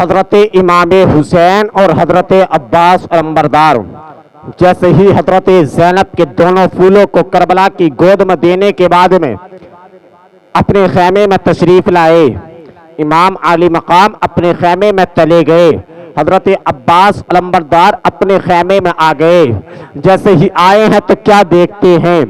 حضرت امام حسین اور حضرت عباس علمبردار جیسے ہی حضرت زینب کے دونوں پھولوں کو کربلا کی گود میں دینے کے بعد میں اپنے خیمے میں تشریف لائے، امام عالی مقام اپنے خیمے میں چلے گئے، حضرت عباس علمبردار اپنے خیمے میں آ گئے۔ جیسے ہی آئے ہیں تو کیا دیکھتے ہیں،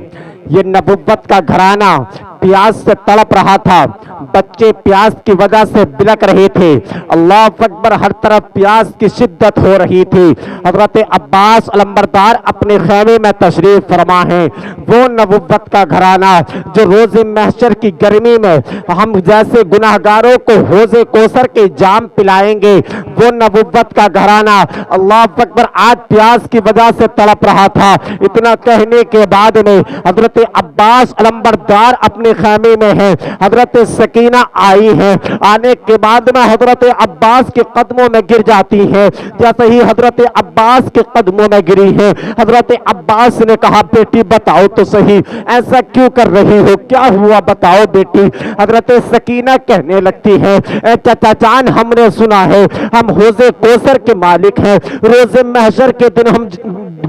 یہ نبوت کا گھرانہ پیاس سے تڑپ رہا تھا، بچے پیاس کی وجہ سے بلک رہے تھے، اللہ اکبر، ہر طرف پیاس کی شدت ہو رہی تھی۔ حضرت عباس علمبردار اپنے خیمے میں تشریف فرما ہیں، وہ نبوت کا گھرانہ جو روز محشر کی گرمی میں ہم جیسے گناہگاروں کو حوض کوثر کے جام پلائیں گے، وہ نبوت کا گھرانہ اللہ اکبر آج پیاس کی وجہ سے تڑپ رہا تھا۔ اتنا کہنے کے بعد میں حضرت عباس علمبردار اپنے خیمے میں ہیں، حضرت سکینہ آئی ہیں، آنے کے بعد میں حضرت عباس کے قدموں میں گر جاتی ہیں۔ جیسے ہی حضرت عباس کے قدموں میں گری ہیں، حضرت عباس نے کہا بیٹی بتاؤ تو صحیح ایسا کیوں کر رہی ہو، کیا ہوا بتاؤ بیٹی۔ حضرت سکینہ کہنے لگتی ہے اے چچا جان، ہم نے سنا ہے ہم حوض کوثر کے مالک ہیں، روز محشر کے دن ہم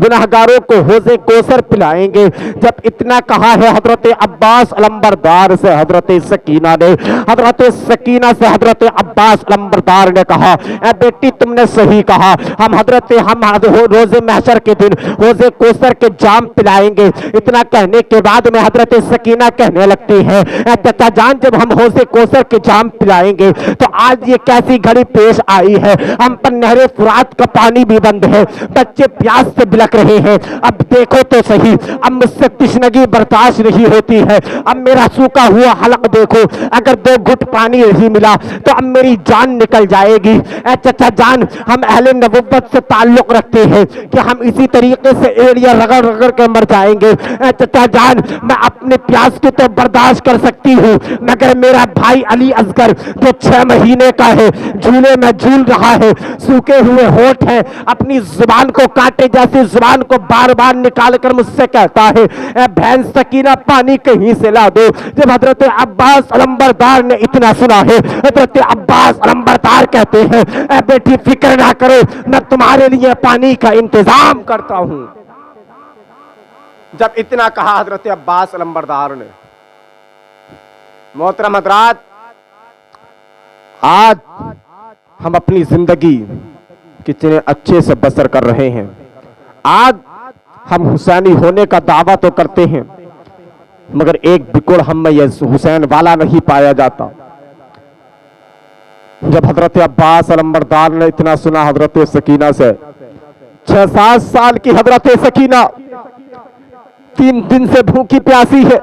گناہگاروں کو حوض کوثر پلائیں گے۔ جب اتنا کہا ہے حضرت عباس علمبردار سے حضرت سکینہ نے، حضرت سکینہ سے حضرت عباس علمبردار نے کہا اے بیٹی تم نے صحیح کہا، ہم روز محشر کے دن حوض کوثر کے جام پلائیں گے۔ اتنا کہنے کے بعد میں حضرت سکینہ کہنے لگتی ہے اے چچا جان، جب ہم حوض کوثر کے جام پلائیں گے تو آج یہ کیسی گھڑی پیش آئی ہے، ہم پر نہر فرات کا پانی بھی بند ہے، بچے پیاس سے بلک رہے ہیں، اب دیکھو تو صحیح، اب مجھ سے تشنگی برداشت نہیں ہوتی ہے، اب میرا سوکھا ہوا حلق دیکھو، اگر 2 گھٹ پانی نہیں ملا تو اب میری جان نکل جائے گی۔ اے چچا جان، ہم اہل نبوت سے تعلق رکھتے ہیں کہ ہم اسی طریقے سے ایڑیاں رگڑ رگڑ کے مر جائیں گے۔ اے چچا جان، میں اپنے پیاس کو تو برداشت کر سکتی ہوں، مگر میرا بھائی علی اصغر جو 6 مہینے کا ہے، جھولے میں جھول رہا ہے، سوکھے ہوئے ہونٹ ہیں، اپنی زبان کو کاٹے جیسی زبان کو بار بار نکال کر مجھ سے کہتا ہے اے بہن سکینہ پانی کہیں سے لا دو۔ جب حضرت عباس علمبردار نے اتنا سنا ہے، حضرت عباس علمبردار کہتے ہیں اے بیٹی فکر نہ کرو، میں تمہارے لیے پانی کا انتظام کرتا ہوں۔ جب اتنا کہا حضرت عباس علمبردار نے، محترم حضرات، آج ہم اپنی زندگی کتنے اچھے سے بسر کر رہے ہیں، آج ہم حسینی ہونے کا دعویٰ تو کرتے ہیں مگر ایک بکڑ ہم میں یہ حسین والا نہیں پایا جاتا۔ جب حضرت عباس علمبردار نے اتنا سنا حضرت سکینہ سے، 6-7 سال کی حضرت سکینہ 3 دن سے بھوکی پیاسی ہے،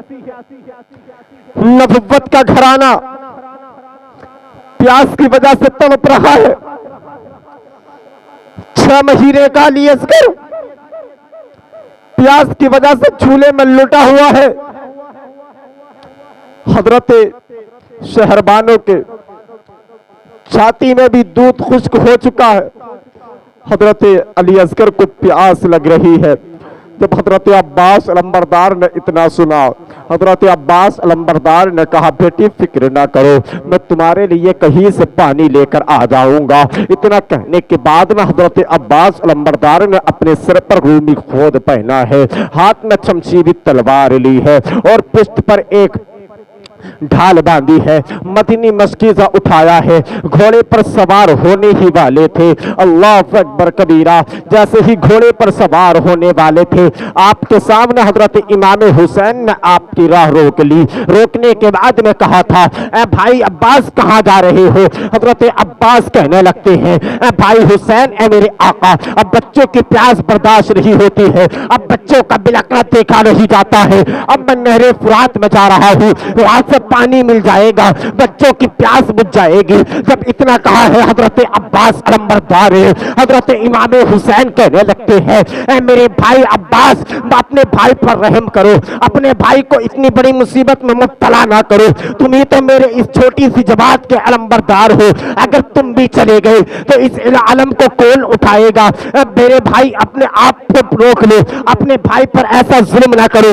نبوت کا گھرانہ پیاس کی وجہ سے تڑپ رہا ہے، 6 مہینے کا علی اصغر پیاس کی وجہ سے جھولے میں لٹا ہوا ہے، حضرت شہربانوں کے چھاتی میں بھی دودھ خشک ہو چکا ہے، حضرت علی اصغر کو پیاس لگ رہی ہے۔ جب حضرت عباس علمبردار نے اتنا سنا، حضرت عباس علمبردار نے کہا بیٹی فکر نہ کرو، میں تمہارے لیے کہیں سے پانی لے کر آ جاؤں گا۔ اتنا کہنے کے بعد میں حضرت عباس علمبردار نے اپنے سر پر رومی خود پہنا ہے، ہاتھ میں شمشیری تلوار لی ہے اور پشت پر ایک ڈھال باندھی ہے، مدنی مشکیزہ اٹھایا ہے، گھوڑے پر سوار ہونے ہی والے تھے۔ اللہ اکبر کبیرہ، جیسے ہی گھوڑے پر سوار ہونے والے تھے، آپ کے سامنے حضرت امام حسین نے آپ کی راہ روک لی۔ روکنے کے بعد میں کہا تھا اے بھائی عباس کہاں جا رہے ہو؟ حضرت عباس کہنے لگتے ہیں اے بھائی حسین، اے میرے آقا، اب بچوں کی پیاس برداشت نہیں ہوتی ہے، اب بچوں کا بلکنا دیکھا نہیں جاتا ہے، اب میں نہر فرات میں جا رہا ہوں، وہاں سے پانی مل جائے گا، بچوں کی پیاس بجھ جائے گی۔ جب اتنا کہا ہے حضرت عباس علمبردار، حضرت امام حسین کہنے لگتے ہیں اے میرے بھائی عباس، اپنے بھائی پر رحم کرو، اپنے بھائی کو اتنی بڑی مصیبت میں مبتلا نہ کرو، تم ہی تو میرے اس چھوٹی سی جماعت کے علمبردار ہو، اگر تم بھی چلے گئے تو اس علم کو کون اٹھائے گا؟ میرے بھائی اپنے آپ کو روک لو، اپنے بھائی پر ایسا ظلم نہ کرو،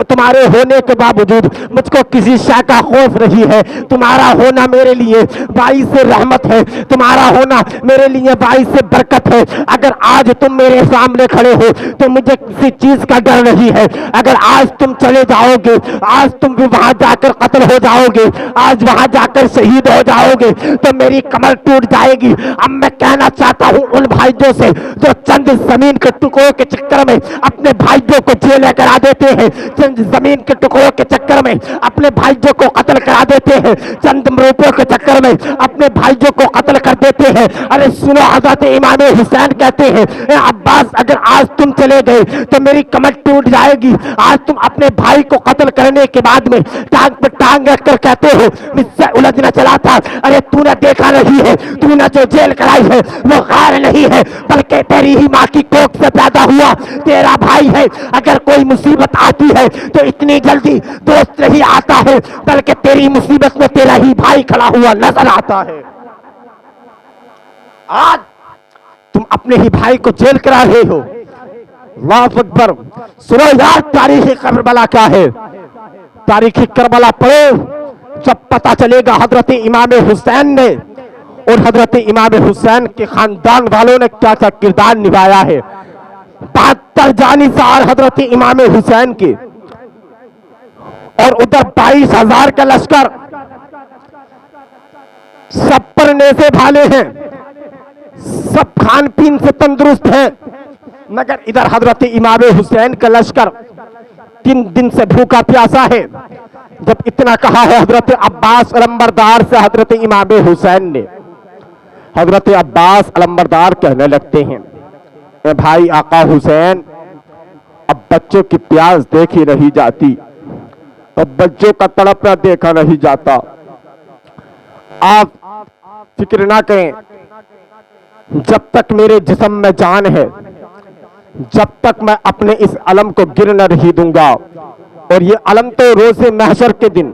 تمہارے ہونے کے باوجود مجھ کو کسی ہمیشہ کا خوف نہیں ہے، تمہارا ہونا میرے لیے باعث رحمت ہے، تمہارا ہونا میرے لیے باعث برکت ہے۔ اگر آج تم میرے سامنے کھڑے ہو تو مجھے کسی چیز کا ڈر نہیں ہے۔ اگر آج تم چلے جاؤ گے، آج تم بھی وہاں جا کر قتل ہو جاؤ گے، آج وہاں جا کر شہید ہو جاؤ گے تو میری کمر ٹوٹ جائے گی۔ اب میں کہنا چاہتا ہوں ان بھائیوں سے جو چند زمین کے ٹکڑوں کے چکر میں اپنے بھائیوں کو جیلیں کرا دیتے ہیں، چند زمین کے ٹکڑوں کے چکر میں اپنے بھائیوں کو قتل کرا دیتے ہیں، چند روپوں کے چکر میں اپنے بھائیوں کو قتل کر دیتے ہیں، ارے سنو، حضرت امام حسین کہتے ہیں اے عباس اگر آج تم چلے گئے تو میری کمر ٹوٹ جائے گی۔ آج تم اپنے بھائی کو قتل کرنے کے بعد میں ٹانگ پہ ٹانگ رکھ کر کہتے ہو مجھ سے الجھنا چلا تھا، ارے تو نے دیکھا نہیں ہے، تو نے جو جیل کرائی ہے وہ غیر نہیں ہے بلکہ تیری ہی ماں کی کوکھ سے پیدا ہوا تیرا بھائی ہے۔ اگر کوئی مصیبت آتی ہے تو اتنی جلدی دوست نہیں آتا ہے بلکہ تیری مصیبت میں تیرا ہی بھائی کھڑا ہوا نظر آتا ہے۔ آج تم اپنے ہی بھائی کو جیل کرا رہے ہو، اللہ اکبر۔ سنو یار تاریخ کربلا کیا ہے، تاریخ کربلا پڑھو، جب پتہ چلے گا حضرت امام حسین نے اور حضرت امام حسین کے خاندان والوں نے کیا کیا کردار نبھایا ہے۔ 72 جانثار حضرت امام حسین کے اور ادھر 22,000 کا لشکر، سب پر نیزے بھالے ہیں، سب کھان پین سے تندرست ہیں، مگر ادھر حضرت امام حسین کا لشکر 3 دن سے بھوکا پیاسا ہے۔ جب اتنا کہا ہے حضرت عباس علمبردار سے حضرت امام حسین نے، حضرت عباس علمبردار کہنے لگتے ہیں اے بھائی آقا حسین، اب بچوں کی پیاس دیکھی نہیں جاتی، اب بچوں کا تڑپنا دیکھا نہیں جاتا، آپ فکر نہ کریں، جب تک میرے جسم میں جان ہے جب تک میں اپنے اس علم کو گرنے نہیں دوں گا، اور یہ علم تو روز محشر کے دن،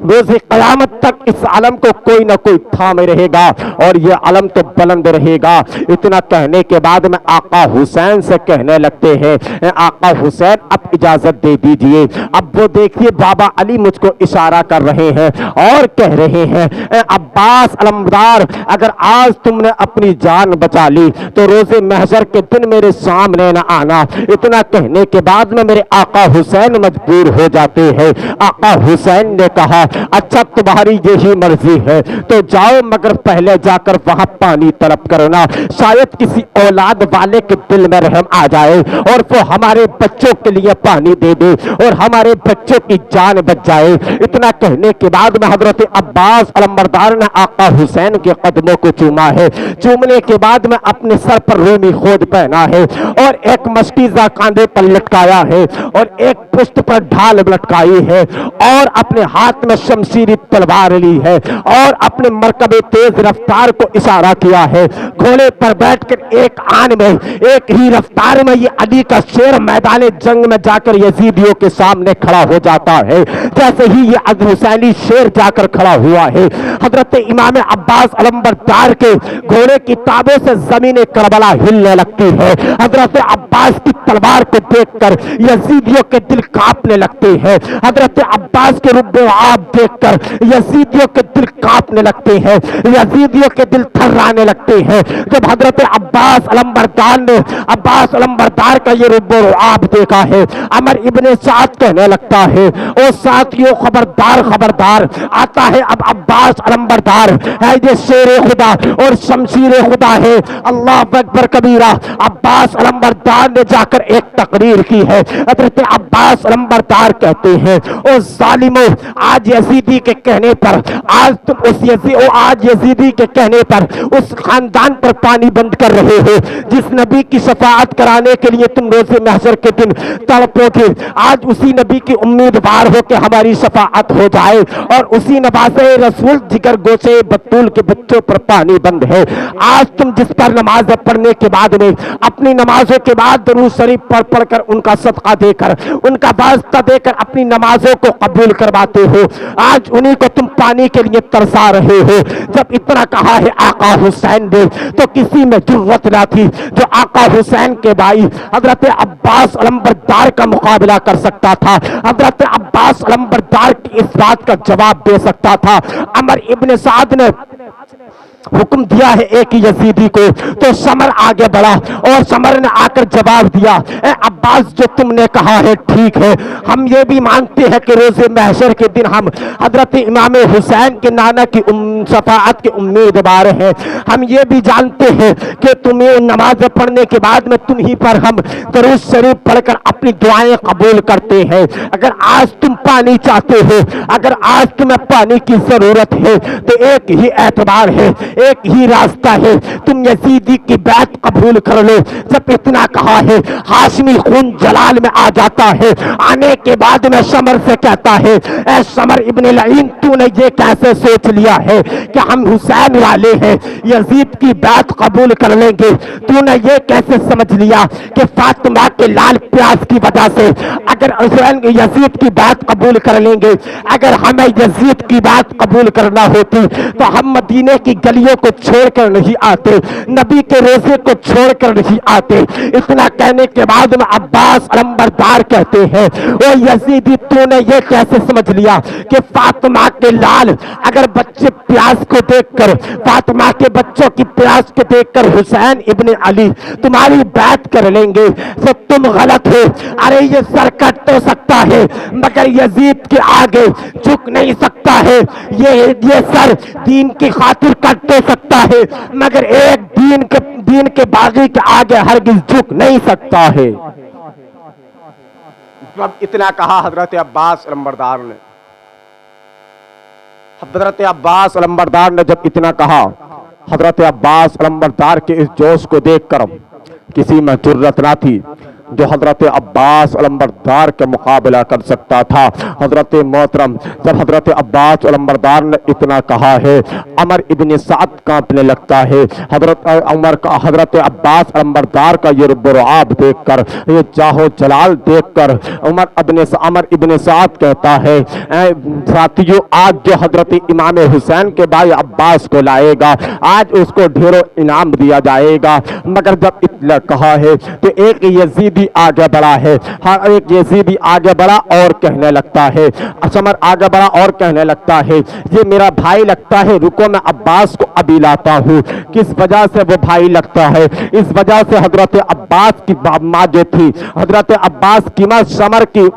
روز قیامت تک اس علم کو کوئی نہ کوئی تھامے رہے گا اور یہ علم تو بلند رہے گا۔ اتنا کہنے کے بعد میں آقا حسین سے کہنے لگتے ہیں آقا حسین اب اجازت دے دیجئے۔ اب وہ دیکھیے بابا علی مجھ کو اشارہ کر رہے ہیں اور کہہ رہے ہیں اے عباس علمدار، اگر آج تم نے اپنی جان بچا لی تو روز محشر کے دن میرے سامنے نہ آنا۔ اتنا کہنے کے بعد میں میرے آقا حسین مجبور ہو جاتے ہیں۔ آقا حسین نے کہا اچھا تمہاری یہی مرضی ہے تو جاؤ، مگر پہلے جا کر وہاں پانی طلب کرنا، شاید کسی اولاد والے کے دل میں رحم آ جائے اور وہ ہمارے بچوں کے لیے پانی دے دے اور ہمارے بچوں کی جان بچ جائے۔ اتنا کہنے کے بعد میں حضرت عباس علمبردار نے آقا حسین کے قدموں کو چوما ہے۔ چومنے کے بعد میں اپنے سر پر رومی خود پہنا ہے اور ایک مشکیزہ کاندھے پر لٹکایا ہے اور ایک پشت پر ڈھال لٹکائی ہے اور اپنے ہاتھ میں شمشیری تلوار لی ہے اور اپنے مرکب تیز رفتار کو اشارہ کیا ہے۔ گھوڑے پر بیٹھ کر ایک آن میں ایک ہی رفتار میں یہ علی کا شیر میدان جنگ میں جا کر یزیدیوں کے سامنے کھڑا ہو جاتا ہے، جیسے ہی یہ حسینی شیر جا کر کھڑا ہوا ہے حضرت امام عباس علمبردار کے گھوڑے کی تابوں سے زمین کربلا ہلنے لگتی ہے۔ حضرت عباس کی تلوار کو دیکھ کر یزیدیوں کے دل کانپنے لگتے ہیں، حضرت عباس کے رب آپ دیکھ کر یزیدیوں کے دل کانپنے لگتے ہیں، یزیدیوں کے دل تھرانے لگتے ہیں۔ جب حضرت عباس علمبردار کا یہ رب آپ دیکھا ہے، عمر ابن سعد کہنے لگتا ہے او ساتھیوں خبردار خبردار، آتا ہے اب عباس علمبردار ہے، یہ شیر خدا اور شمشیر خدا ہے، اللہ اکبر کبیرہ۔ عباس علمبردار نے جا کر ایک تقریر کی ہے، حضرت عباس علمبردار کہتے ہیں او ظالمو، آج یزیدی کے کہنے پر آج یزیدی کے کہنے پر اس خاندان پر پانی بند کر رہے ہو جس نبی کی شفاعت کرانے کے لیے تم روز محشر کے دن تڑپو گے، آج اسی نبی کی امیدوار ہو کہ ہماری شفاعت ہو جائے اور اسی نوازے رسول جگر گوشے بطول کے بچوں پر پانی بند ہے۔ آج تم جس پر نماز پڑھنے کے بعد میں اپنی نمازوں کے بعد درود شریف پڑھ کر ان کا صدقہ دے کر ان کا واسطہ دے کر اپنی نمازوں کو قبول کرواتے ہو، آج انہی کو تم پانی کے لیے ترسا رہے ہو۔ جب اتنا کہا ہے آقا حسین نے تو کسی میں جرت نہ تھی جو آقا حسین کے بھائی حضرت عباس علمبردار کا مقابلہ کر سکتا تھا، حضرت عباس علمبردار کی اس بات کا جواب دے سکتا تھا۔ عمر ابن سعد نے حکم دیا ہے ایک یزیدی کو، تو سمر آگے بڑھا اور سمر نے آ کر جواب دیا، اے عباس جو تم نے کہا ہے ٹھیک ہے، ہم یہ بھی مانتے ہیں کہ روز محشر کے دن ہم حضرت امام حسین کے نانا کی شفاعت کے امیدوار ہیں۔ ہم یہ بھی جانتے ہیں کہ تمہیں نماز پڑھنے کے بعد میں تمہیں پر ہم درود شریف پڑھ کر اپنی دعائیں قبول کرتے ہیں۔ اگر آج تم پانی چاہتے ہو، اگر آج تمہیں پانی کی ضرورت ہے تو ایک ہی اعتبار ہے، ایک ہی راستہ ہے، تم یزیدی کی بیعت قبول کر لو۔ جب اتنا کہا ہے ہاشمی خون جلال میں آ جاتا ہے، آنے کے بعد میں سمر سے کہتا ہے، اے سمر ابن لعین تو نے یہ کیسے سوچ لیا ہے کہ ہم حسین والے ہیں یزید کی بیعت قبول کر لیں گے؟ تو نے یہ کیسے سمجھ لیا کہ فاطمہ کے لال پیاس کی وجہ سے اگر حسین یزید کی بیعت قبول کر لیں گے، اگر ہمیں یزید کی بیعت قبول کرنا ہوتی تو ہم مدینے کی گلیوں کو چھوڑ کر نہیں آتے، نبی کے روزے کو چھوڑ کر نہیں آتے۔ اتنا کہنے کے بعد میں عباس علمبردار کہتے ہیں، او یزیدی تو نے یہ کیسے سمجھ لیا کہ فاطمہ کے لال اگر بچے پیاس کو دیکھ کر، فاطمہ کے بچوں کی پیاس کو دیکھ کر حسین ابن علی تمہاری بیعت کر لیں گے؟ تو تم غلط ہو۔ ارے یہ سر کٹ تو سکتا ہے مگر یزید کے آگے جھک نہیں سکتا ہے، یہ سر دین کی خاطر کٹ تو سکتا ہے مگر ایک دین کے باغی کے آگے ہرگز جھک نہیں سکتا ہے۔ جب اتنا کہا حضرت عباس علمبردار نے، حضرت عباس علمبردار نے جب اتنا کہا، حضرت عباس علمبردار کے اس جوش کو دیکھ کر کسی میں جرت نہ تھی جو حضرت عباس علمبردار کے مقابلہ کر سکتا تھا۔ حضرت محترم جب حضرت عباس علمبردار نے اتنا کہا ہے، عمر ابن سعد کانپنے لگتا ہے۔ حضرت عباس علمبردار کا یہ رب و رعاب دیکھ کر، یہ جاہ و جلال دیکھ کر عمر ابن سعد کہتا ہے، اے ساتھیو آج جو حضرت امام حسین کے بھائی عباس کو لائے گا آج اس کو ڈھیروں انعام دیا جائے گا۔ مگر جب اتنا کہا ہے تو ایک یزیدی آگے بڑھا ہے، ایک یزیدی آگے بڑھا اور کہنے لگتا ہے، سمر آگے بڑھا اور کہنے لگتا ہے، یہ میرا بھائی لگتا ہے، رکو میں عباس کو ابھی لاتا ہوں۔ کس وجہ سے وہ بھائی لگتا ہے؟ اس وجہ سے حضرت عباس کی ماں جو تھی، حضرت عباس کی ماں سمر کی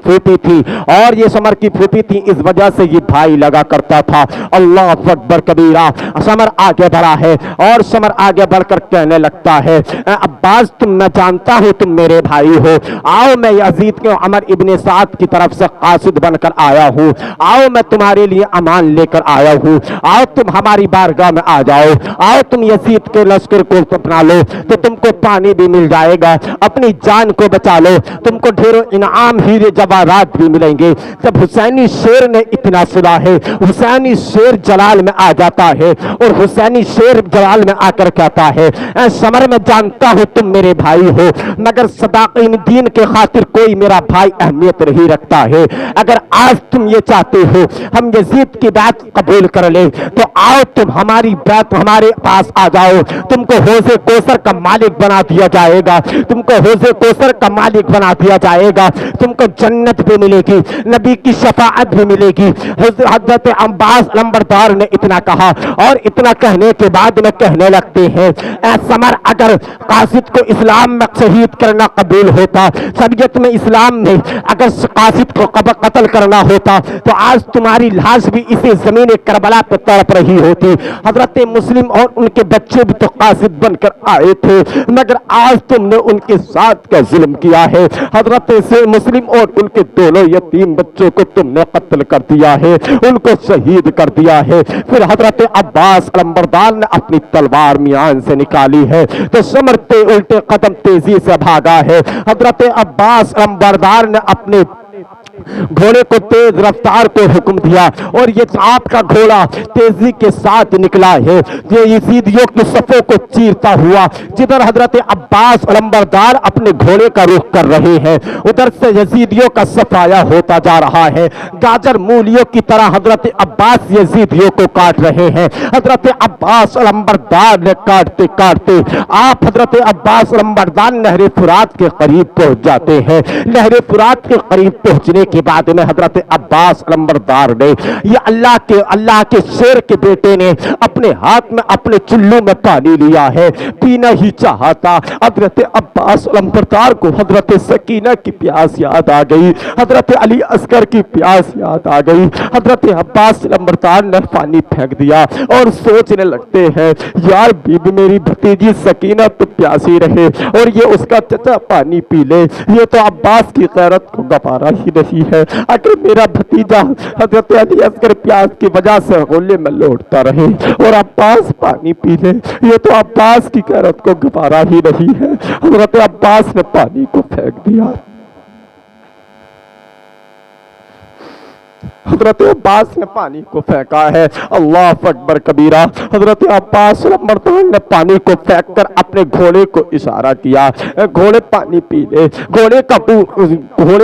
پھوپھی تھی اور یہ سمر کی پھوپھی تھی، اس وجہ سے یہ بھائی لگا کرتا تھا۔ اللہ اکبر کبیرہ۔ سمر آگے بڑھا ہے اور سمر آگے بڑھ کر کہنے لگتا ہے، عباس تم میں جانتا ہوں تم میرے بھائی ہو، آؤ میں یزید کے عمر ابن سعد کی طرف سے قاصد بن کر آیا ہوں، آؤ میں تمہارے لیے امان لے کر آیا ہوں، آؤ تم ہماری بارگاہ میں آ جاؤ، آؤ تم یزید کے لشکر کو اپنا لو تو تم کو پانی بھی مل جائے گا، اپنی جان کو بچا لو، تم کو ڈھیروں انعام ہیرے جواہرات بھی ملیں گے۔ جب حسینی شیر نے اتنا سنا ہے، حسینی شیر جلال میں آ جاتا ہے اور حسینی شیر جلال میں آ کر کہتا ہے، اے سمر میں جانتا ہوں تم میرے بھائی ہو مگر صداقت دین کے خاطر کوئی میرا بھائی اہمیت نہیں رکھتا ہے۔ اگر آج تم یہ چاہتے ہو ہم یزید کی بیعت قبول کر لیں تو آؤ تم ہماری بیعت ہمارے پاس آ جاؤ، تم کو حوض کوثر کا مالک بنا دیا جائے گا، تم کو حوض کوثر کا مالک بنا دیا جائے گا، تم کو جنت بھی ملے گی، نبی کی شفاعت بھی ملے گی۔ حضرت عباس علمبردار نے اتنا کہا اور اتنا کہنے کے بعد میں کہنے لگتے ہیں، اے سمر اگر قاصد کو اسلام میں شہید کرنا قبول ہوتا، شریعت میں اسلام میں اگر قاصد کو قتل کرنا ہوتا تو آج تمہاری لاش بھی اسی زمین کربلا پہ تڑپ رہی ہوتی۔ حضرت مسلم اور ان کے بچے بھی تو قاصد بن کر آئے تھے مگر آج تم نے ان کے ساتھ کیا ظلم کیا ہے، حضرت مسلم اور ان کے دونوں یتیم بچوں کو تم نے قتل کر دیا ہے، ان کو شہید کر دیا ہے۔ پھر حضرت عباس علمبردار نے اپنی تلوار میان سے نکالی ہے تو سمرتے الٹے قدم تیزی سے بھاگا ہے۔ حضرت عباس علمبردار نے اپنے گھوڑے کو تیز رفتار کو حکم دیا اور یہ آپ کا گھوڑا تیزی کے ساتھ نکلا ہے، یہ یزیدیوں کی صفوں کو چیرتا ہوا جدھر حضرت عباس علمبردار اپنے گھوڑے کا رخ کر رہے ہیں ادھر سے یزیدیوں کا صفایا ہوتا جا رہا ہے۔ گاجر مولیوں کی طرح حضرت عباس یزیدیوں کو کاٹ رہے ہیں۔ حضرت عباس علمبردار نے کاٹتے کاٹتے آپ حضرت عباس علمبردار نہر فرات کے قریب پہنچ جاتے ہیں۔ نہر فرات کے قریب پہنچنے کے بعد میں حضرت عباس علمبردار نے یہ اللہ کے شیر کے بیٹے نے اپنے ہاتھ میں اپنے چلو میں پانی لیا ہے، پینا ہی چاہا تھا۔ حضرت عباس علمبردار کو حضرت سکینہ کی پیاس یاد آ گئی، حضرت علی اصغر کی پیاس یاد آ گئی۔ حضرت عباس علمبردار نے پانی پھینک دیا اور سوچنے لگتے ہیں یار بی بی میری بھتیجی سکینہ تو پیاسی رہے اور یہ اس کا چچا پانی پی لے، یہ تو عباس کی غیرت کو گوارا ہی نہیں ہے۔ اگر میرا بھتیجا حضرت علی اصغر پیاس کی وجہ سے غلے میں لوٹتا رہے اور عباس پانی پی لے، یہ تو عباس کی غیرت کو گوارا ہی نہیں ہے۔ حضرت عباس نے پانی کو پھینک دیا۔ حضرت عباس نے پانی کو پھینکا ہے، اللہ اکبر کبیرہ۔ حضرت عباس علمبردار نے پانی کو پھینک کر اپنے گھوڑے کو اشارہ کیا، گھوڑے پانی پی لے۔ گھوڑے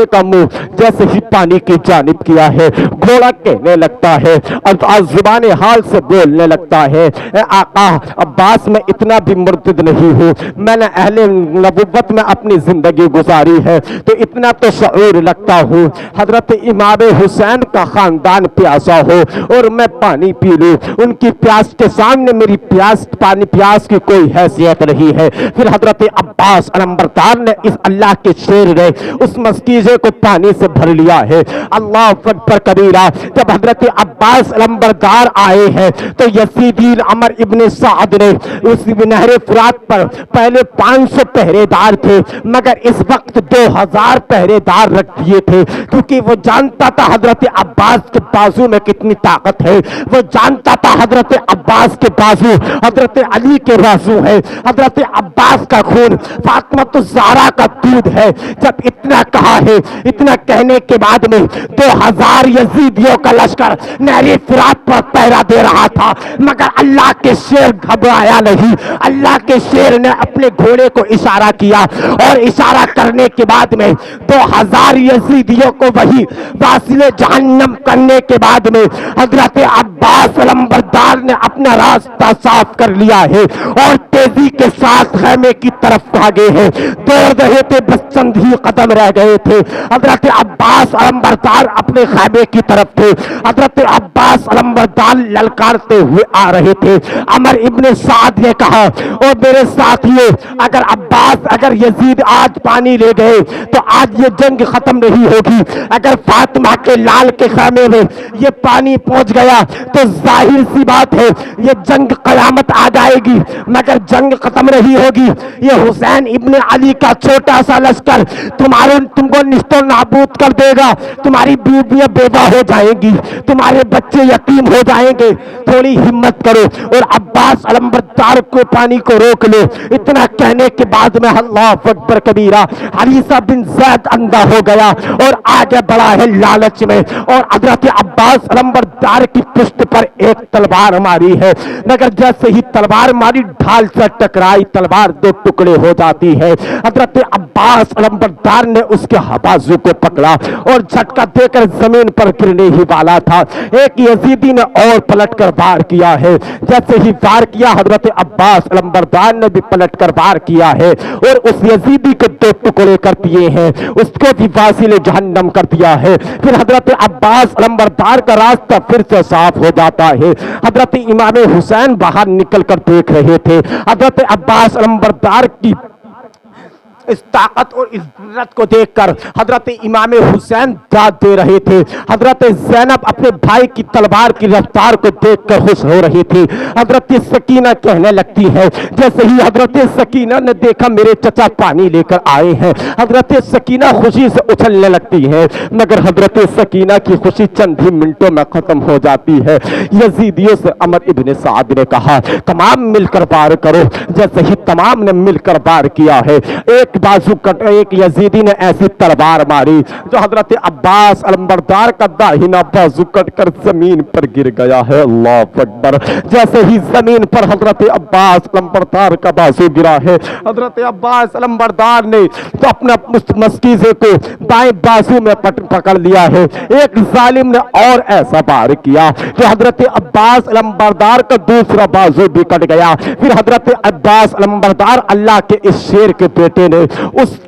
کا منہ جیسے ہی پانی کی جانب کیا ہے گھوڑا کہنے لگتا ہے اور زبان حال سے بولنے لگتا ہے اے آقا عباس میں اتنا بھی مرتد نہیں ہوں، میں نے اہل نبوت میں اپنی زندگی گزاری ہے تو اتنا تو شعور رکھتا ہوں حضرت امام حسین کا خاندان پیاسا ہو اور میں پانی پی لوں، ان کی پیاس کے سامنے میری پیاس کی کوئی حیثیت نہیں ہے۔ پھر حضرت عباس علمبردار نے اس اللہ کے شیر نے اس مسکیزے کو پانی سے بھر لیا ہے۔ اللہ اکبر کبیرہ۔ جب حضرت عباس علمبردار آئے ہیں تو یزیدی عمر ابن سعد نے اس نہر فرات پر پہلے 500 پہرے دار تھے مگر اس وقت 2000 پہرے دار رکھ دیے تھے، کیونکہ وہ جانتا تھا حضرت عباس کے بازو میں کتنی طاقت ہے، وہ جانتا تھا حضرت عباس کے بازو حضرت علی کے بازو ہے، حضرت عباس کا خون فاطمہ الزہرا کا دودھ ہے۔ جب اتنا کہا ہے، اتنا کہنے کے بعد میں 2000 یزیدیوں کا لشکر نہر فرات پر پہرا دے رہا تھا مگر اللہ کے شیر گھبرایا نہیں۔ اللہ کے شیر نے اپنے گھوڑے کو اشارہ کیا اور اشارہ کرنے کے بعد میں 2000 یزیدیوں کو وہی واصل جہنم کرنے کے بعد میں حضرت عباس علمبردار نے اپنا راستہ صاف کر لیا ہے اور تیزی کے ساتھ خیمے کی طرف بھاگے ہیں۔ دوڑ رہے تھے، بس چند ہی قدم رہ گئے تھے، حضرت عباس علمبردار اپنے خیمے کی طرف تھے۔ حضرت عباس علمبردار للکارتے ہوئے آ رہے تھے۔ عمر ابن سعد نے کہا اور میرے ساتھیوں اگر یزید آج پانی لے گئے تو آج یہ جنگ ختم نہیں ہوگی، اگر فاطمہ کے لال کے خیمے میں یہ پانی پہنچ گیا تو ظاہر سی بات ہے یہ جنگ قیامت آ جائے گی مگر جنگ ختم نہیں ہوگی۔ یہ حسین ابن علی کا چھوٹا سا لشکر تم کو نیست و نابود کر دے گا، تمہاری بیویاں بیوہ ہو جائیں گی، تمہارے بچے یتیم ہو جائیں گے، تھوڑی ہمت کرو اور عباس علمبردار کو پانی کو روک لو۔ اتنا کہنے کے بعد میں اللہ اکبر کبیرہ حریثہ بن زید اندھا ہو گیا اور آگے بڑھا ہے لالچ میں اور حضرت عباس علمبردار کی پشت پر ایک تلوار ماری ہے مگر جیسے ہی تلوار ماری ڈھال سے ٹکرائی، تلوار 2 ٹکڑے ہو جاتی ہے۔ حضرت عباس علمبردار نے اس کے بازو کو پکڑا اور جھٹکا دے کر زمین پر گرنے ہی والا تھا، ایک یزیدی نے اور پلٹ کر وار کیا ہے۔ جیسے ہی وار کیا حضرت عباس علمبردار نے بھی پلٹ کر وار کیا ہے اور اس یزیدی کو 2 ٹکڑے کر دیے ہیں، اس کو بھی واصل جہنم کر دیا ہے۔ پھر حضرت عباس علمبردار کا راستہ پھر سے صاف ہو جاتا ہے۔ حضرت امام حسین باہر نکل کر دیکھ رہے تھے، حضرت عباس علمبردار کی اس طاقت اور اس قدرت کو دیکھ کر حضرت امام حسین داد دے رہے تھے۔ حضرت زینب اپنے بھائی کی تلوار کی رفتار کو دیکھ کر خوش ہو رہی تھی۔ حضرت سکینہ کہنے لگتی ہے، جیسے ہی حضرت سکینہ نے دیکھا میرے چچا پانی لے کر آئے ہیں، حضرت سکینہ خوشی سے اچھلنے لگتی ہے مگر حضرت سکینہ کی خوشی چند ہی منٹوں میں ختم ہو جاتی ہے۔ یزیدیوں سے عمر ابن سعد نے کہا تمام مل کر وار کرو، جیسے ہی تمام نے مل کر وار کیا ہے ایک بازو کٹ ایک یزیدی نے ایسی تلوار ماری جو حضرت عباس علمبردار کا داہنا بازو کٹ کر زمین پر گر گیا ہے۔ اللہ اکبر۔ جیسے ہی زمین پر حضرت عباس علمبردار کا بازو گرا ہے، حضرت عباس علمبردار نے تو اپنا مسکیزے کو بائیں بازو میں پکڑ لیا ہے۔ ایک ظالم نے اور ایسا بار کیا کہ حضرت عباس علمبردار کا دوسرا بازو بھی کٹ گیا۔ پھر حضرت عباس علمبردار اللہ کے اس شیر کے بیٹے نے اس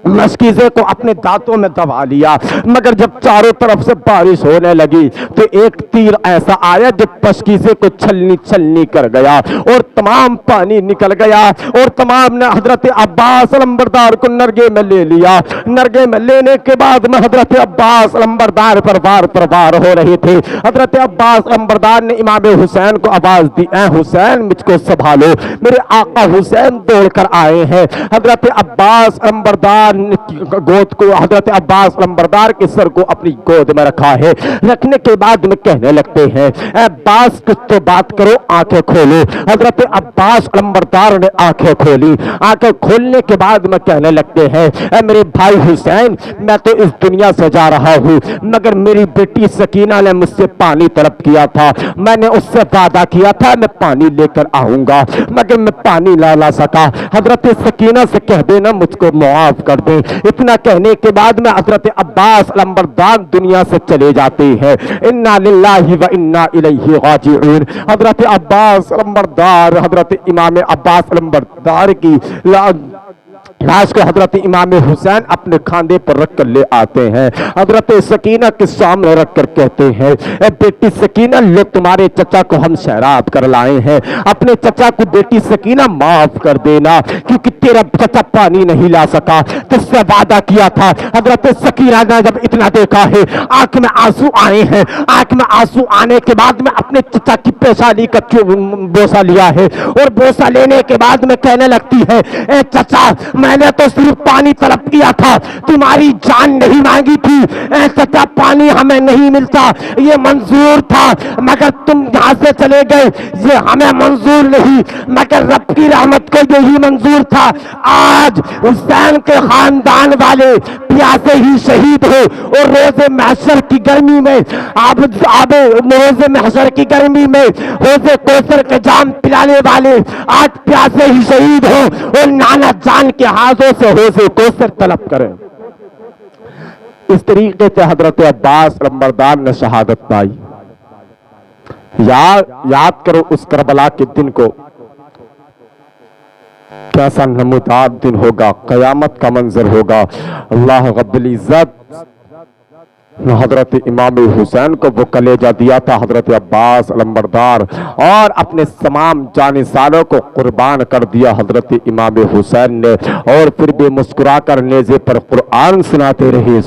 مشکیزے کو اپنے دانتوں میں دبا لیا، مگر جب چاروں طرف سے بارش ہونے لگی تو ایک تیر ایسا آیا جو مشکیزے کو چھلنی چھلنی کر گیا اور تمام پانی نکل گیا، اور تمام نے حضرت عباس علمبردار کو نرگے میں لے لیا۔ نرگے میں لینے کے بعد میں حضرت عباس علمبردار پر وار ہو رہے تھے۔ حضرت عباس علمبردار نے امام حسین کو آواز دی، اے حسین مجھ کو سنبھالو، میرے آقا حسین دوڑ کر آئے ہیں۔ حضرت عباس علمبردار گود کو حضرت عباس علمبردار کے سر کو اپنی گود میں رکھا ہے۔ رکھنے کے بعد میں کہنے لگتے ہیں، اے عباس کچھ تو بات کرو، آنکھیں کھولو۔ حضرت عباس علمبردار نے آنکھیں کھولی۔ آنکھیں کھولنے کے بعد میں کہنے لگتے ہیں، اے میرے بھائی حسین میں تو اس دنیا سے جا رہا ہوں، مگر میری بیٹی سکینہ نے مجھ سے پانی طلب کیا تھا، میں نے اس سے وعدہ کیا تھا میں پانی لے کر آؤں گا، مگر میں پانی لا سکا۔ حضرت سکینہ سے کہہ دینا مجھ کو معاف کر دیں۔ اتنا کہنے کے بعد میں حضرت عباس علمبردار دنیا سے چلے جاتے ہیں۔ انا للہ و انا الیہ راجعون۔ حضرت عباس علمبردار حضرت امام عباس علمبردار کی لاش کو حضرت امام حسین اپنے کھاندے پر رکھ کر لے آتے ہیں۔ حضرت سکینہ کے سامنے رکھ کر کہتے ہیں، اے بیٹی سکینہ لو تمہارے چچا کو ہم سیراب کر لائے ہیں، اپنے چچا کو بیٹی سکینہ معاف کر دینا، کیونکہ تیرا چچا پانی نہیں لا سکا، تجھ سے وعدہ کیا تھا۔ حضرت سکینہ نے جب اتنا دیکھا ہے آنکھ میں آنسو آئے ہیں، آنکھ میں آنسو آنے کے بعد میں اپنے چچا کی پیشانی کا بوسہ لیا ہے، اور بوسہ لینے کے بعد میں کہنے لگتی ہے، اے چچا میں نے تو صرف پانی طلب کیا تھا، تمہاری جان نہیں مانگی تھی۔ اے چچا پانی ہمیں نہیں ملتا، یہ منظور تھا، مگر تم یہاں سے چلے گئے، یہ ہمیں منظور نہیں، مگر رب کی رحمت کو یہی منظور تھا۔ آج حسین کے خاندان والے پیاسے ہی شہید ہو، اور روز محشر کی گرمی میں روز محشر کی گرمی میں حوض کوثر کے جام پلانے والے آج پیاسے ہی شہید ہو، اور نانا جان کے ہاتھوں سے حوض کوثر طلب کریں۔ اس طریقے سے حضرت عباس علمبردار نے شہادت پائی۔ یاد کرو اس کربلا کے دن کو، کیسا نمودار دن ہوگا، قیامت کا منظر ہوگا۔ اللہ رب العزت حضرت امام حسین کو وہ کلیجہ دیا تھا حضرت عباس علمبردار، اور اپنے تمام جانثالوں کو قربان کر دیا حضرت امام حسین نے، اور پھر بھی مسکرا کر نیزے پر قرآن سناتے رہے۔